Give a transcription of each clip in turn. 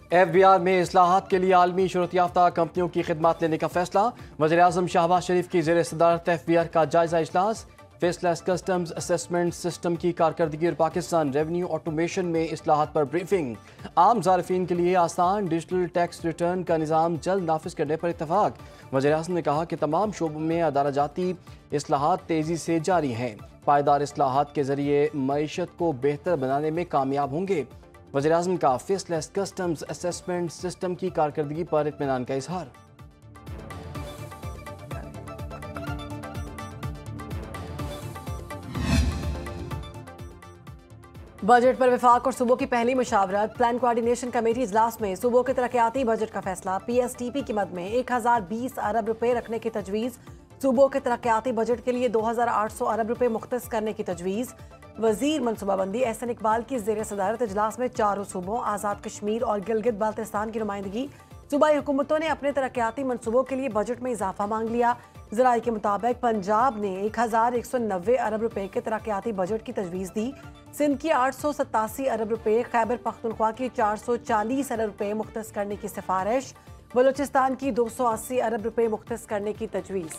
FBI में इस्लाहात के लिए आलमी शोहरत याफ्ता कंपनियों की खिदमत लेने का फैसला। वज़ीर-ए-आज़म शहबाज शरीफ की ज़ेर सदारत FBI का जायजा इजलास। फेसलेस कस्टम्स असेसमेंट सिस्टम की कारकर्दगी और पाकिस्तान रेवेन्यू ऑटोमेशन में इस्लाहात पर ब्रीफिंग। आम ज़ारफीन के लिए आसान डिजिटल टैक्स रिटर्न का निज़ाम जल्द नाफिज करने पर इत्तफाक। वज़ीर-ए-आज़म ने कहा कि तमाम शोबों में अदालती इस्लाहात तेज़ी से जारी हैं। पायदार इस्लाहात के जरिए मईशत को बेहतर बनाने में कामयाब होंगे। वज़ीर-ए-आज़म का फेसलेस कस्टम्स असेसमेंट सिस्टम की कारकर्दगी पर इत्मीनान का इजहार। बजट पर वफाक और सूबों की पहली मुशावरत। प्लान कोऑर्डिनेशन कमेटी इजलास में सूबों के तरक्याती बजट का फैसला। PSTP की मद में 1020 अरब रुपए रखने की तजवीज़। सूबों के तरक्याती बजट के लिए 2800 अरब रुपए मुख्तस करने की तजवीज़। वजीर मनसूबाबंदी एहसन इकबाल की ज़ेर सदारत इजलास में चारों सूबों आज़ाद कश्मीर और गिलगित बाल्तिस्तान की नुमाइंदगी। सूबाई हुकूमतों ने अपने तरक्याती मनसूबों के लिए बजट में इजाफा मांग लिया। ज़राए के मुताबिक पंजाब ने 1190 अरब रुपए के तरक्याती बजट की तजवीज़ दी। सिंध की 887 अरब रुपए, खैबर पख्तूनख्वा की 440 अरब रुपए मुख्तस करने की सिफारिश। बलूचिस्तान की 280 अरब रुपए मुख्तस करने की तजवीज़।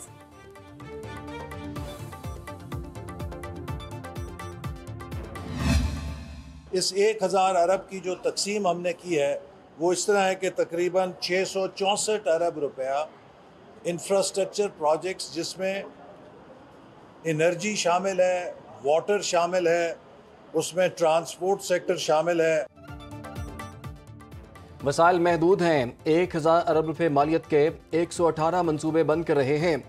इस 1000 अरब की जो तकसीम हमने की है वो इस तरह है कि तकरीबन 664 अरब रुपया इंफ्रास्ट्रक्चर प्रोजेक्ट्स जिसमें एनर्जी शामिल है, वाटर शामिल है, उसमें ट्रांसपोर्ट सेक्टर शामिल है। वसाइल महदूद हैं। 1000 अरब रुपए मालियत के 118 मंसूबे बन कर रहे हैं।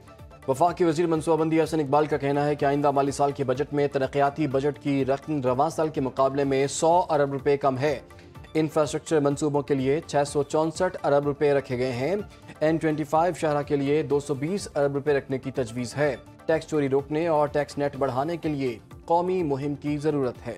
वफाकी वजीर मनसूबाबंदी एहसन इकबाल का कहना है कि आइंदा माली साल के बजट में तरक्याती बजट की रकम रवां साल के मुकाबले में 100 अरब रुपए कम है। इंफ्रास्ट्रक्चर मंसूबों के लिए 664 अरब रुपए रखे गए हैं। N25 शहरा के लिए 220 अरब रुपए रखने की तजवीज़ है। टैक्स चोरी रोकने और टैक्स नेट बढ़ाने के लिए कौमी मुहिम की ज़रूरत है।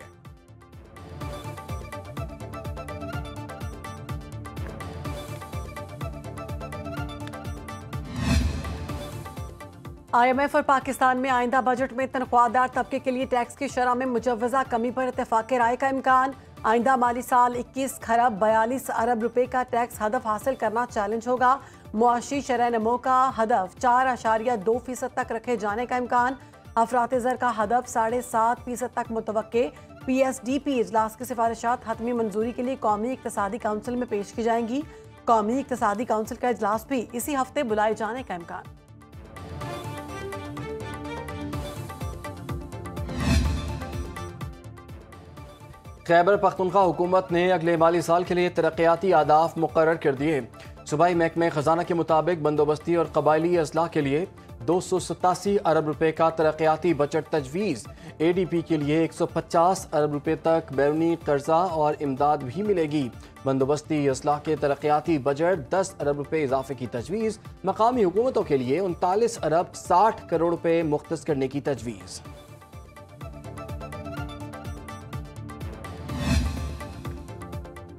IMF और पाकिस्तान में आइंदा बजट में तनख्वाहदार तबके के लिए टैक्स की शरह में मुजव्वजा कमी पर इत्तेफाक राय का इम्कान। आइंदा माली साल 21 खरब 42 अरब रुपए का टैक्स हदफ हासिल करना चैलेंज होगा। मुआशी शरह नमो का हदफ 4.2% तक रखे जाने का इम्कान। अफरात ज़र का हदफ 7.5% तक मुतवक्के। PSDP इजलास की सिफारिशात हतमी मंजूरी के लिए कौमी इक्तसादी काउंसिल में पेश की जाएंगी। कौमी इक्तसादी काउंसिल का इजलास भी इसी हफ्ते बुलाए जाने का इम्कान। खैबर पख्तूनख्वा हुकूमत ने अगले माली साल के लिए तरक्याती आदाफ मुकर्रर कर दिए। सूबाई महकमे खजाना के मुताबिक बंदोबस्ती और कबायली अजला के लिए 287 अरब रुपए का तरक्याती बजट तजवीज़। ADP के लिए 150 अरब रुपए तक बैरूनी कर्जा और इमदाद भी मिलेगी। बंदोबस्ती अजला के तरक्याती बजट 10 अरब रुपए इजाफे की तजवीज़। मकामी हुकूमतों के लिए 39 अरब 60 करोड़ रुपए मुख्तस करने की तजवीज़।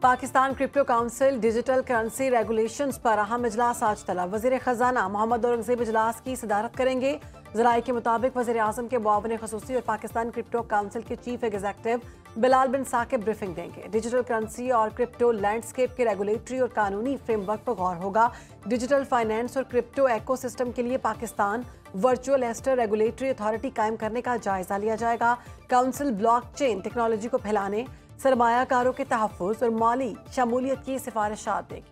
Pakistan crypto council digital currency regulations पर अहम इजलास आज तलब। वजीर खजाना मोहम्मद औरंगजेब इजलास की सदारत करेंगे। ज़राए के मुताबिक वज़ीर आज़म के मुआविन ख़ुसूसी और पाकिस्तान क्रिप्टो काउंसिल के chief executive Bilal bin Saqib briefing देंगे। डिजिटल करेंसी और क्रिप्टो लैंडस्केप के रेगुलेटरी और कानूनी फ्रेमवर्क पर गौर होगा। डिजिटल फाइनेंस और क्रिप्टो एकोसिस्टम के लिए Pakistan virtual asset regulatory authority कायम करने का जायजा लिया जाएगा। काउंसिल ब्लॉकचेन टेक्नोलॉजी को फैलाने, सरमायाकारों के तहफ़्फ़ुज़ और माली शमूलियत की सिफारिशात देगी।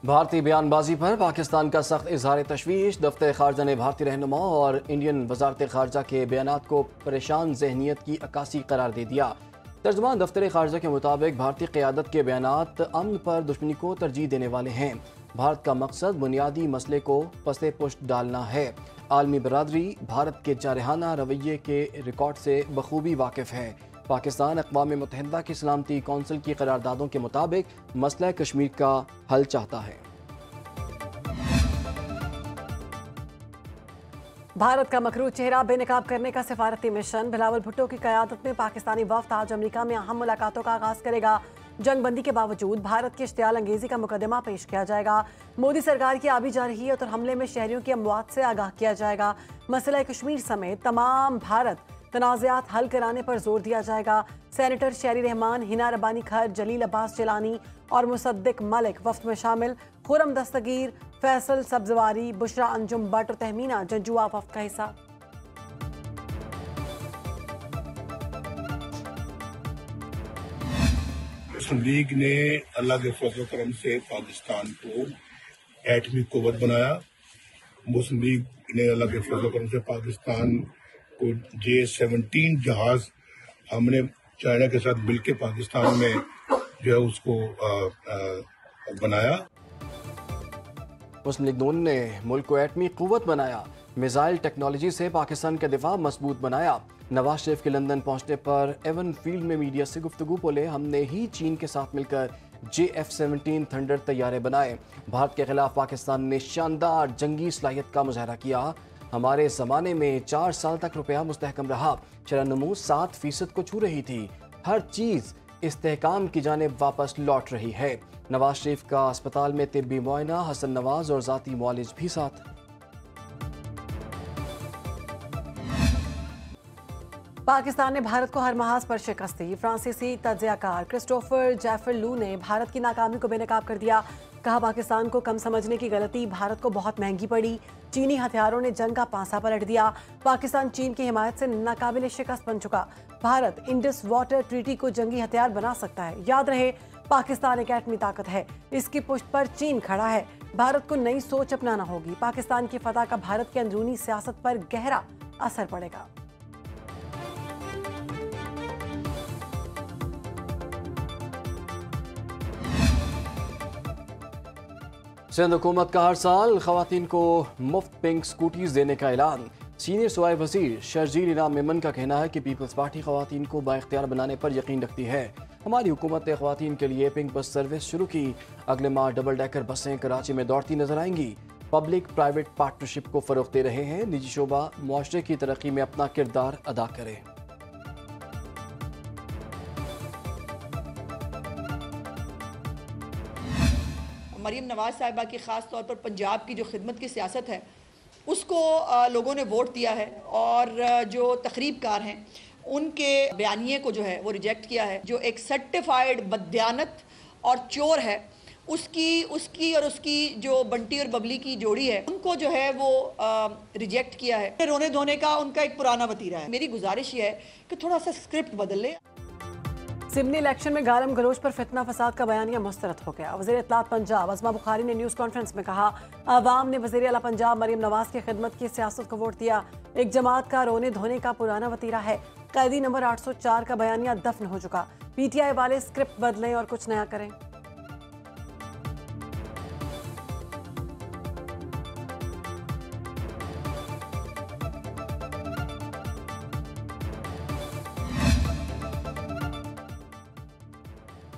भारतीय बयानबाजी पर पाकिस्तान का सख्त इजहार तशवीश। दफ्तर खारजा ने भारतीय रहनुमा और इंडियन वजारत खारजा के बयानात को परेशान जहनीत की अक्कासी करार दे दिया। तर्जुमान दफ्तर खारजा के मुताबिक भारतीय क़यादत के बयानात अमन पर दुश्मनी को तरजीह देने वाले हैं। भारत का मकसद बुनियादी मसले को पसे पुष्ट डालना है। आलमी बरादरी भारत के जारहाना रवैये के रिकॉर्ड से बखूबी वाकिफ है। पाकिस्तान अक़वाम मुत्तहिदा की सलामती कौंसिल की करारदादों के मुताबिक मसला कश्मीर का हल चाहता है। भारत का मकरू चेहरा बेनकाब करने का सिफारती मिशन। बिलावल भुट्टो की क़यादत में पाकिस्तानी वफ़द आज अमरीका में अहम मुलाकातों का आगाज़ करेगा। जंगबंदी के बावजूद भारत की इश्तियाल अंगेजी का मुकदमा पेश किया जाएगा। मोदी सरकार की आबी जा रही है और हमले में शहरियों की अमवात से आगाह किया जाएगा। मसला कश्मीर समेत तमाम भारत तनाज़ात हल कराने पर जोर दिया जाएगा। सेनेटर शहरी रहमान, हिना रब्बानी खर, जलील अब्बास जिलानी और मुसद्दिक मलिक वफ्द में शामिल। खुरम दस्तगीर, फैसल सब्जवारी, बुशरा अंजुम बट और तहमीना जंजुआ वफ्द का हिस्सा। मुस्लिम लीग ने अल्लाह के फजल करम से पाकिस्तान को एटमी कुव्वत बनाया। मुस्लिम लीग ने अल्लाह के फजल करम से पाकिस्तान को J-17 जहाज हमने चाइना के साथ मिलकर पाकिस्तान में जो है उसको बनाया। मुस्लिम लीग नून ने मुल्क को एटमी कुव्वत बनाया। मिसाइल टेक्नोलॉजी से पाकिस्तान का दिफा मजबूत बनाया। नवाज शरीफ के लंदन पहुंचने पर एवन फील्ड में मीडिया से गुफ्तगू बोले, हमने ही चीन के साथ मिलकर J-17 थंडर तैयारे बनाए। भारत के खिलाफ पाकिस्तान ने शानदार जंगी सलाहियत का मुजाहरा किया। हमारे ज़माने में 4 साल तक रुपया मुस्तहकम रहा। शरह-नमू 7% को छू रही थी। हर चीज़ इस्तेहकाम की जानिब वापस लौट रही है। नवाज शरीफ का अस्पताल में तिब्बी मुआयना, हसन नवाज और ज़ाती मुआलिज भी साथ। पाकिस्तान ने भारत को हर महाज पर शिकस्त दी। फ्रांसीसी तज्जियाकार क्रिस्टोफर जैफरलू ने भारत की नाकामी को बेनकाब कर दिया। कहा, पाकिस्तान को कम समझने की गलती भारत को बहुत महंगी पड़ी। चीनी हथियारों ने जंग का पांसा पलट दिया। पाकिस्तान चीन की हिमायत से नाकाबिल शिकस्त बन चुका। भारत इंडस वाटर ट्रीटी को जंगी हथियार बना सकता है। याद रहे, पाकिस्तान एक एटमी ताकत है। इसकी पुष्ट पर चीन खड़ा है। भारत को नई सोच अपनाना होगी। पाकिस्तान की फतह का भारत की अंदरूनी सियासत पर गहरा असर पड़ेगा। सिंध हुकूमत का हर साल खवातीन को मुफ्त पिंक स्कूटीज देने का ऐलान। सीनियर सूबाई वजीर शर्जील इनाम मेमन का कहना है कि पीपल्स पार्टी खवातीन को बाइख्तियार बनाने पर यकीन रखती है। हमारी हुकूमत ने खवातीन के लिए पिंक बस सर्विस शुरू की। अगले माह डबल डेकर बसें कराची में दौड़ती नजर आएंगी। पब्लिक प्राइवेट पार्टनरशिप को फरोग दे रहे हैं। निजी शोबा मुआशरे की तरक्की में अपना किरदार अदा करे। मरीम नवाज साहिबा की ख़ास तौर पर पंजाब की जो खिदमत की सियासत है उसको लोगों ने वोट दिया है और जो तकरीबकार हैं उनके बयानिए को जो है वो रिजेक्ट किया है। जो एक सर्टिफाइड बदयानत और चोर है उसकी और उसकी जो बंटी और बबली की जोड़ी है उनको जो है वो रिजेक्ट किया है। रोने धोने का उनका एक पुराना वतीरा है। मेरी गुजारिश ये है कि थोड़ा सा स्क्रिप्ट बदल ले। सिमनी इलेक्शन में गालम गलोच पर फितना फसाद का बयानिया मुस्तरद हो गया। वज़ीर इत्तलात पंजाब अज़मा बुखारी ने न्यूज़ कॉन्फ्रेंस में कहा, आवाम ने वज़ीर आला पंजाब मरीम नवाज की खिदमत की सियासत को वोट दिया। एक जमात का रोने धोने का पुराना वतीरा है। कैदी नंबर 804 का बयानिया दफन हो चुका। PTI वाले स्क्रिप्ट बदलें और कुछ नया करें।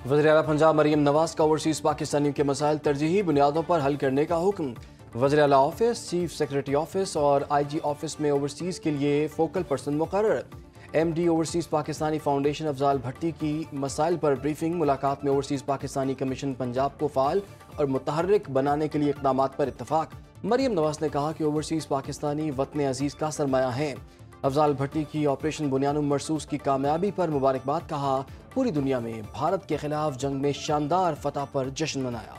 वज़ीर आला पंजाब मरीम नवाज का ओवरसीज़ पाकिस्तानियों के मसाइल तरजीही बुनियादों पर हल करने का हुक्म। वज़ीर आला ऑफिस, चीफ सेक्रेटरी ऑफिस और IG ऑफिस में ओवरसीज़ के लिए फोकल पर्सन मुकर्रर। MD overseas Pakistani foundation Afzal Bhatti की मसाइल पर ब्रीफिंग। मुलाकात में ओवरसीज़ पाकिस्तानी कमीशन पंजाब को फ़ाल और मुतहर्रिक बनाने के लिए इक़दामात पर इत्तफाक। मरीम नवाज ने कहा कि ओवरसीज़ पाकिस्तानी वतन अजीज़ का सरमाया हैं। अफजाल भट्टी की ऑपरेशन बुनियानुम मरसूस की कामयाबी पर मुबारकबाद। कहा, पूरी दुनिया में भारत के खिलाफ जंग में शानदार फतह पर जश्न मनाया।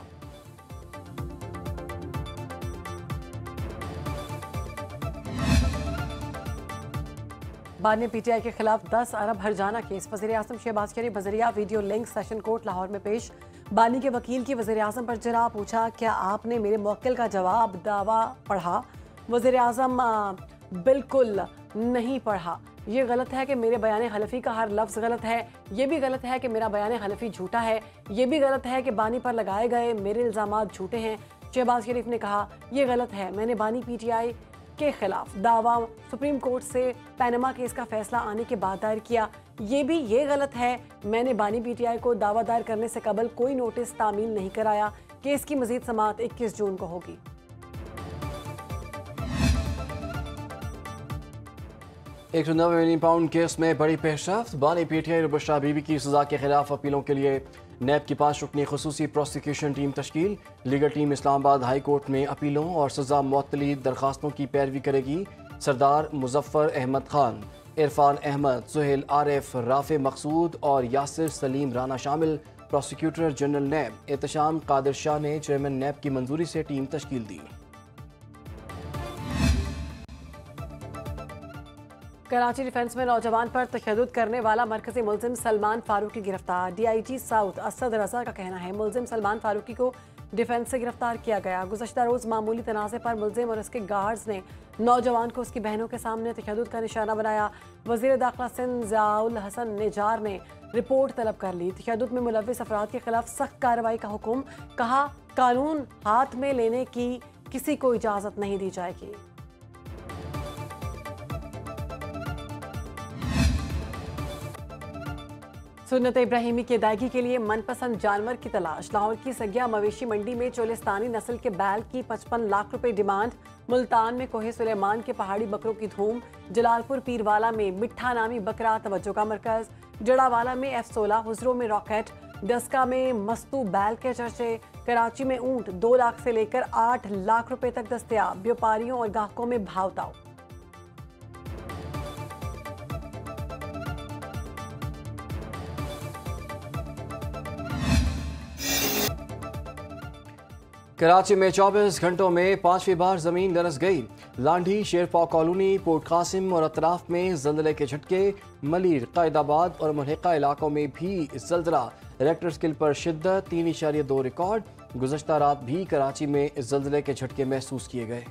बाद में PTI के खिलाफ 10 अरब हर्जाना केस। वज़ीर आज़म शहबाज शरीफ बजरिया video link session court Lahore में पेश। बानी के वकील की वज़ीर आज़म पर जरा पूछा, क्या आपने मेरे मुवक्किल का जवाब दावा पढ़ा? वज़ीर आज़म बिल्कुल नहीं पढ़ा। ये गलत है कि मेरे बयान हलफी का हर लफ्ज़ गलत है। ये भी गलत है कि मेरा बयान हलफी झूठा है। ये भी गलत है कि बानी पर लगाए गए मेरे इल्ज़ामात झूठे हैं। शहबाज शरीफ ने कहा, यह गलत है। मैंने बानी PTI के खिलाफ दावा सुप्रीम कोर्ट से पैनमा केस का फैसला आने के बाद दायर किया। ये गलत है। मैंने बानी PTI को दावा दायर करने से कबल कोई नोटिस तामील नहीं कराया। केस की मजीद समाअत 21 जून को होगी। £190 मिलियन केस में बड़ी पेशरफ्त। बानी PTI और बुशरा बीबी की सजा के खिलाफ अपीलों के लिए नैब की 5 रुकनी खुसूसी प्रोसिक्यूशन टीम तश्कील। Legal team Islamabad high court में अपीलों और सजा मुअत्तली दरखास्तों की पैरवी करेगी। सरदार मुजफ्फर अहमद खान, इरफान अहमद, सुहेल आरिफ, राफे मकसूद और यासिर सलीम राना शामिल। Prosecutor general NAB Ehtisham Qadir Shah ने चेयरमैन नैब की मंजूरी से टीम तश्कील दी। कराची डिफेंस में नौजवान पर तशद्दुद करने वाला मरकजी मुलजिम सलमान फारूकी गिरफ्तार। DIG साउथ असद रजा का कहना है मुलजिम सलमान फारूकी को डिफेंस से गिरफ्तार किया गया। गुज़श्ता रोज़ मामूली तनाज़े पर मुलजिम और उसके गार्ड्स ने नौजवान को उसकी बहनों के सामने तशद्दुद का निशाना बनाया। वज़ीर दाखिला सिंध ज़ियाउल हसन निजार ने रिपोर्ट तलब कर ली। तशद्दुद में मुलव्विस अफराद के खिलाफ सख्त कार्रवाई का हुक्म। कहा कानून हाथ में लेने की किसी को इजाज़त नहीं दी जाएगी। सुन्नत इब्राहिमी की अदायगी के लिए मनपसंद जानवर की तलाश। लाहौर की सगिया मवेशी मंडी में चोलिस्तानी नस्ल के बैल की 55 लाख रुपए डिमांड। मुल्तान में कोहे सुलेमान के पहाड़ी बकरों की धूम। जलालपुर पीरवाला में मिठा नामी बकरा तवज्जो का मरकज। जड़ावाला में F-16, हुजरों में रॉकेट। डस्का में मस्तू बैल के चर्चे। कराची में ऊंट 2 लाख से लेकर 8 लाख रुपए तक दस्तयाब। व्यापारियों और ग्राहकों में भाव-ताव। कराची में 24 घंटों में 5वीं बार जमीन लरस गई। लांढी, शेरपाव कॉलोनी, पोर्ट कासिम और अतराफ में जल्जले के झटके। मलीर, कायदाबाद और मुल्हिका इलाकों में भी जल्जला। रिक्टर स्केल पर शिद्दत 3.2 रिकॉर्ड। गुज़श्ता रात भी कराची में जल्जले के झटके महसूस किए गए।